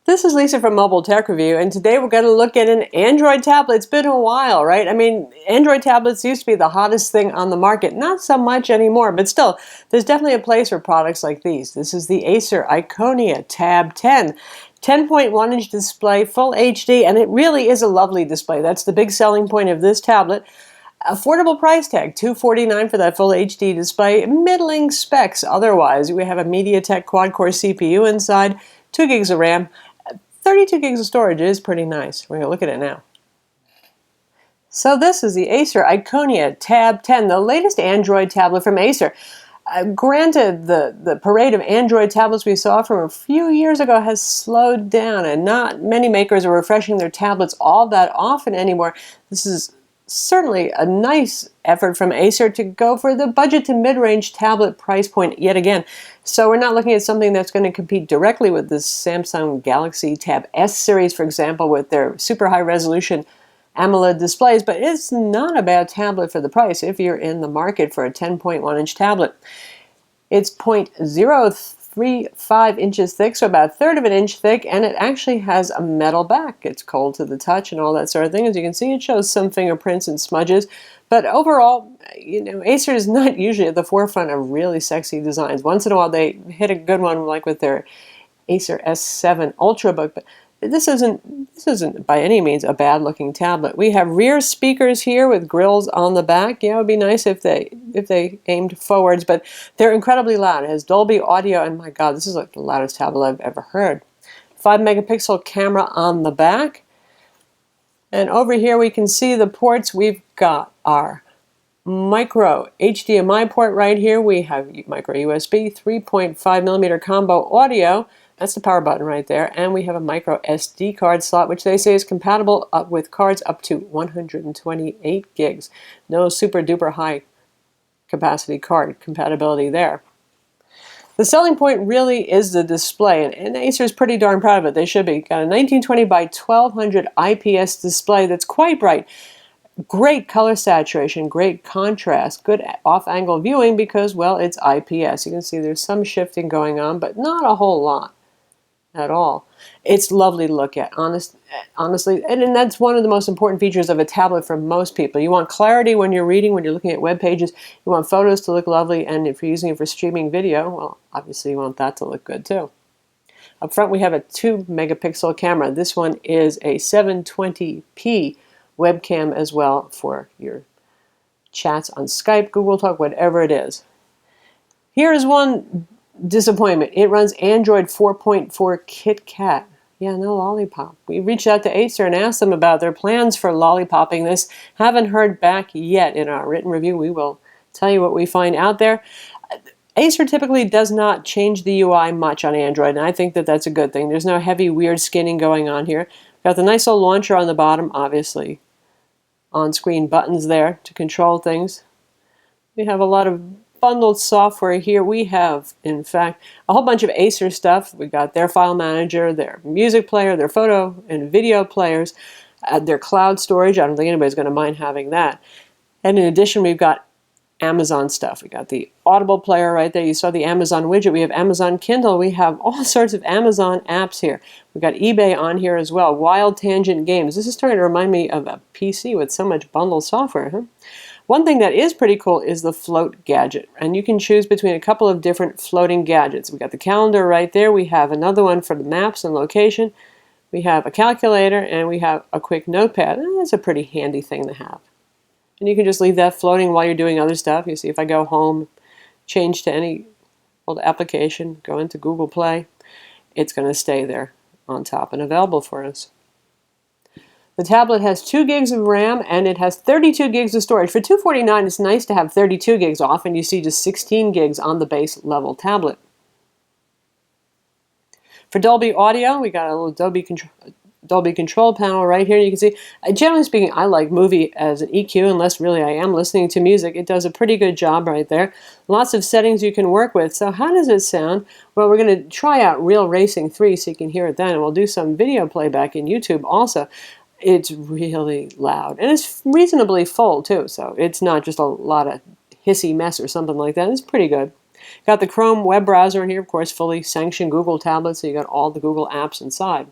This is Lisa from Mobile Tech Review, and today we're going to look at an Android tablet. It's been a while, right? I mean, Android tablets used to be the hottest thing on the market. Not so much anymore, but still, there's definitely a place for products like these. This is the Acer Iconia Tab 10. 10.1-inch display, full HD, and it really is a lovely display. That's the big selling point of this tablet. Affordable price tag, $249 for that full HD display. Middling specs otherwise. We have a MediaTek quad-core CPU inside, 2 gigs of RAM. 32 gigs of storage is pretty nice. We're going to look at it now. So this is the Acer Iconia Tab 10, the latest Android tablet from Acer. Granted, the parade of Android tablets we saw from a few years ago has slowed down, and not many makers are refreshing their tablets all that often anymore. This is certainly a nice effort from Acer to go for the budget to mid-range tablet price point yet again. So we're not looking at something that's going to compete directly with the Samsung Galaxy Tab S series, for example, with their super high resolution AMOLED displays, but it's not a bad tablet for the price if you're in the market for a 10.1-inch tablet. It's 0.035 inches thick, so about a third of an inch thick, and it actually has a metal back. It's cold to the touch and all that sort of thing. As you can see, it shows some fingerprints and smudges, but overall, Acer is not usually at the forefront of really sexy designs. Once in a while, they hit a good one, like with their Acer S7 Ultrabook, but this isn't by any means a bad-looking tablet. We have rear speakers here with grills on the back. Yeah, it would be nice if they aimed forwards, but they're incredibly loud. It has Dolby audio, and my God, this is like the loudest tablet I've ever heard. 5-megapixel camera on the back. And over here we can see the ports. We've got our micro HDMI port right here. We have micro USB, 3.5 millimeter combo audio. That's the power button right there. And we have a micro SD card slot, which they say is compatible with cards up to 128 gigs. No super duper high capacity card compatibility there. The selling point really is the display, and Acer is pretty darn proud of it. They should be. Got a 1920 by 1200 IPS display that's quite bright. Great color saturation, great contrast, good off-angle viewing because, well, it's IPS. You can see there's some shifting going on, but not a whole lot at all. It's lovely to look at, honestly, and that's one of the most important features of a tablet for most people. You want clarity when you're reading, when you're looking at web pages. You want photos to look lovely, and if you're using it for streaming video, well, obviously you want that to look good too. Up front we have a 2-megapixel camera. This one is a 720p webcam as well for your chats on Skype, Google Talk, whatever it is. Here is one disappointment. It runs Android 4.4 KitKat. Yeah, no lollipop. We reached out to Acer and asked them about their plans for lollipopping this. Haven't heard back yet. In our written review, we will tell you what we find out there. Acer typically does not change the UI much on Android, and I think that that's a good thing. There's no heavy, weird skinning going on here. Got the nice old launcher on the bottom, obviously. On-screen buttons there to control things. We have a lot of bundled software here. We have, in fact, a whole bunch of Acer stuff. We got their file manager, their music player, their photo and video players, their cloud storage. I don't think anybody's going to mind having that. And in addition, we've got Amazon stuff. We got the Audible player right there. You saw the Amazon widget. We have Amazon Kindle. We have all sorts of Amazon apps here. We've got eBay on here as well. Wild Tangent Games. This is starting to remind me of a PC with so much bundled software, huh? One thing that is pretty cool is the float gadget, and you can choose between a couple of different floating gadgets. We got the calendar right there. We have another one for the maps and location. We have a calculator, and we have a quick notepad. And that's a pretty handy thing to have. And you can just leave that floating while you're doing other stuff. You see, if I go home, change to any old application, go into Google Play, it's going to stay there on top and available for us. The tablet has 2 gigs of RAM and it has 32 gigs of storage. For $249, it's nice to have 32 gigs. Often you see just 16 gigs on the base level tablet. For Dolby audio, we got a little Dolby control panel right here. You can see, generally speaking, I like movie as an EQ, unless really I am listening to music. It does a pretty good job right there. Lots of settings you can work with. So how does it sound? Well, we're going to try out Real Racing 3 so you can hear it then. And we'll do some video playback in YouTube also. It's really loud, and it's reasonably full too, so it's not just a lot of hissy mess or something like that. It's pretty good. Got the Chrome web browser in here, of course, fully sanctioned Google tablet, so you got all the Google apps inside.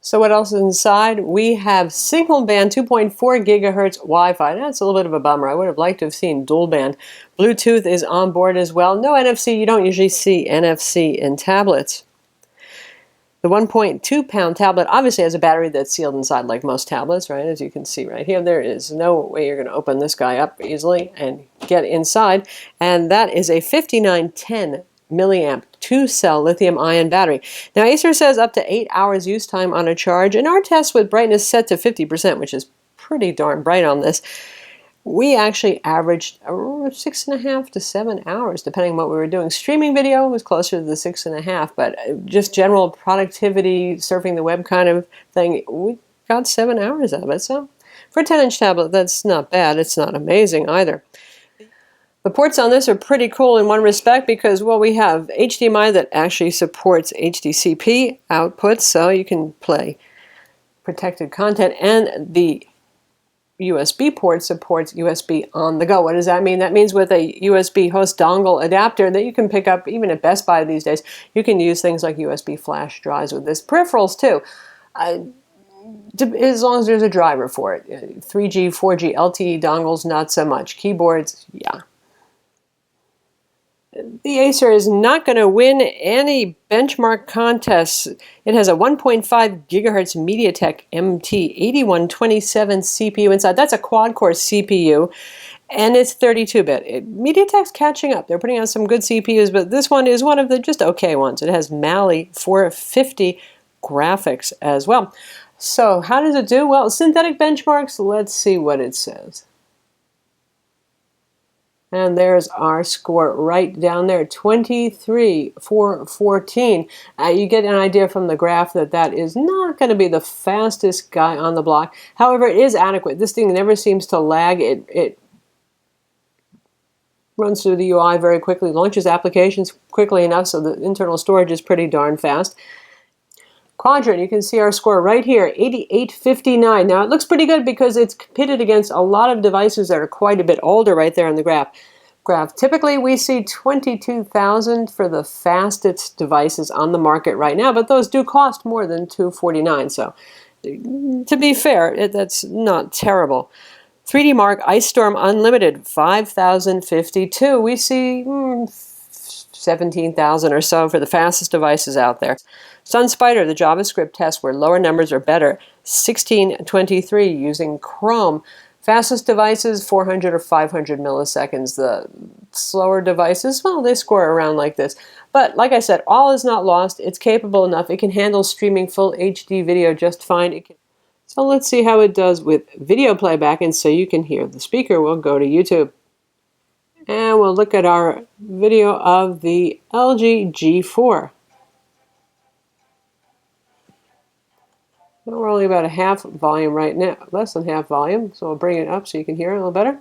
So what else is inside? We have single band 2.4 gigahertz Wi-Fi. That's a little bit of a bummer. I would have liked to have seen dual band. Bluetooth is on board as well. No NFC. You don't usually see NFC in tablets. The 1.2-pound tablet obviously has a battery that's sealed inside like most tablets, right? As you can see right here, there is no way you're going to open this guy up easily and get inside. And that is a 5910 milliamp 2-cell lithium-ion battery. Now Acer says up to 8 hours use time on a charge. In our test with brightness set to 50%, which is pretty darn bright on this, we actually averaged 6.5 to 7 hours, depending on what we were doing. Streaming video was closer to the 6.5, but just general productivity, surfing the web kind of thing, we got 7 hours out of it. So for a 10-inch tablet, that's not bad. It's not amazing either. The ports on this are pretty cool in one respect because, well, we have HDMI that actually supports HDCP outputs, so you can play protected content, and the USB port supports USB on the go. What does that mean? That means with a USB host dongle adapter that you can pick up even at Best Buy these days, you can use things like USB flash drives with this. Peripherals too, as long as there's a driver for it. 3G, 4G, LTE dongles, not so much. Keyboards, yeah. The Acer is not going to win any benchmark contests. It has a 1.5 gigahertz MediaTek MT 8127 CPU inside. That's a quad-core CPU, and it's 32-bit. MediaTek's catching up. They're putting out some good CPUs, but this one is one of the just okay ones. It has Mali 450 graphics as well. So how does it do? Well, synthetic benchmarks, let's see what it says. And there's our score right down there, 23,414. You get an idea from the graph that that is not going to be the fastest guy on the block. However, it is adequate. This thing never seems to lag. It runs through the UI very quickly, launches applications quickly enough so the internal storage is pretty darn fast. Quadrant, you can see our score right here, 8859. Now it looks pretty good because it's pitted against a lot of devices that are quite a bit older right there on the graph. Typically we see 22,000 for the fastest devices on the market right now, but those do cost more than $249. So to be fair, that's not terrible. 3D Mark Ice Storm Unlimited, 5,052. We see 17,000 or so for the fastest devices out there. SunSpider, the JavaScript test where lower numbers are better, 1623 using Chrome. Fastest devices, 400 or 500 milliseconds. The slower devices, well, they score around like this. But like I said, all is not lost. It's capable enough. It can handle streaming full HD video just fine. So let's see how it does with video playback, and so you can hear the speaker. We'll go to YouTube. And we'll look at our video of the LG G4. We're only about a half volume right now, less than half volume, so we'll bring it up so you can hear it a little better.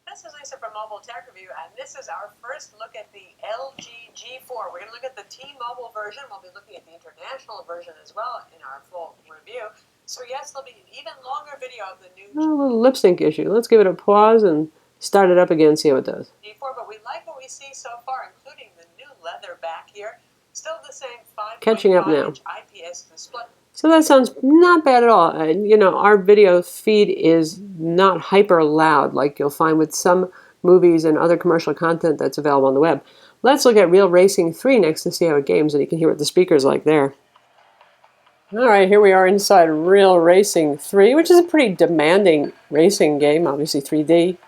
This is Lisa from Mobile Tech Review, and this is our first look at the LG G4. We're going to look at the T-Mobile version. We'll be looking at the international version as well in our full review. So yes, there'll be an even longer video of the new a little lip sync issue. Let's give it a pause and start it up again and see how it does. G4, but we like what we see so far, including the new leather back here. Still the same 5.5-inch IPS display. So that sounds not bad at all. You know, our video feed is not hyper loud like you'll find with some movies and other commercial content that's available on the web. Let's look at Real Racing 3 next to see how it games, and you can hear what the speaker's like there. Alright, here we are inside Real Racing 3, which is a pretty demanding racing game, obviously 3D.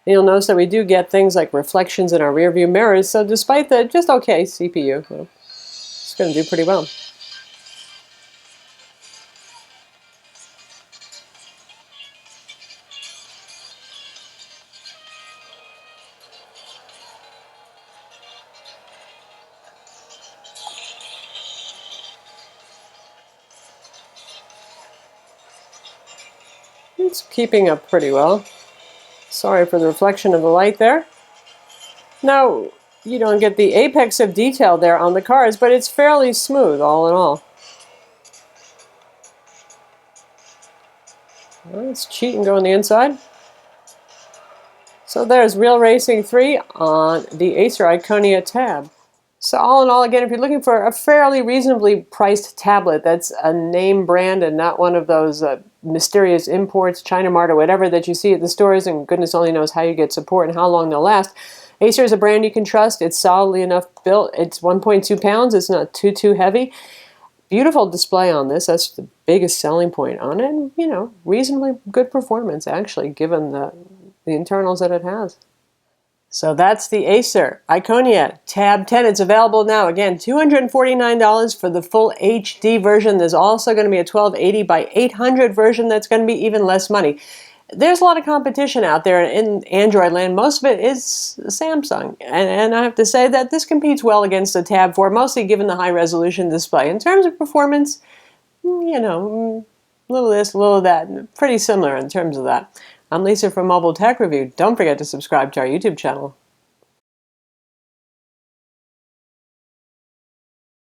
And you'll notice that we do get things like reflections in our rear view mirrors, so despite the just okay CPU, well, it's going to do pretty well. It's keeping up pretty well. Sorry for the reflection of the light there. Now, you don't get the apex of detail there on the cars, but it's fairly smooth all in all. Well, let's cheat and go on the inside. So there's Real Racing 3 on the Acer Iconia Tab. So all in all, again, if you're looking for a fairly reasonably priced tablet that's a name brand and not one of those mysterious imports, China Mart or whatever that you see at the stores, and goodness only knows how you get support and how long they'll last, Acer is a brand you can trust. It's solidly enough built. It's 1.2 pounds. It's not too heavy. Beautiful display on this. That's the biggest selling point on it. And, you know, reasonably good performance, actually, given the internals that it has. So that's the Acer Iconia Tab 10. It's available now. Again, $249 for the full HD version. There's also going to be a 1280 by 800 version that's going to be even less money. There's a lot of competition out there in Android land. Most of it is Samsung. And I have to say that this competes well against the Tab 4, mostly given the high resolution display. In terms of performance, you know, a little of this, a little of that. Pretty similar in terms of that. I'm Lisa from Mobile Tech Review. Don't forget to subscribe to our YouTube channel.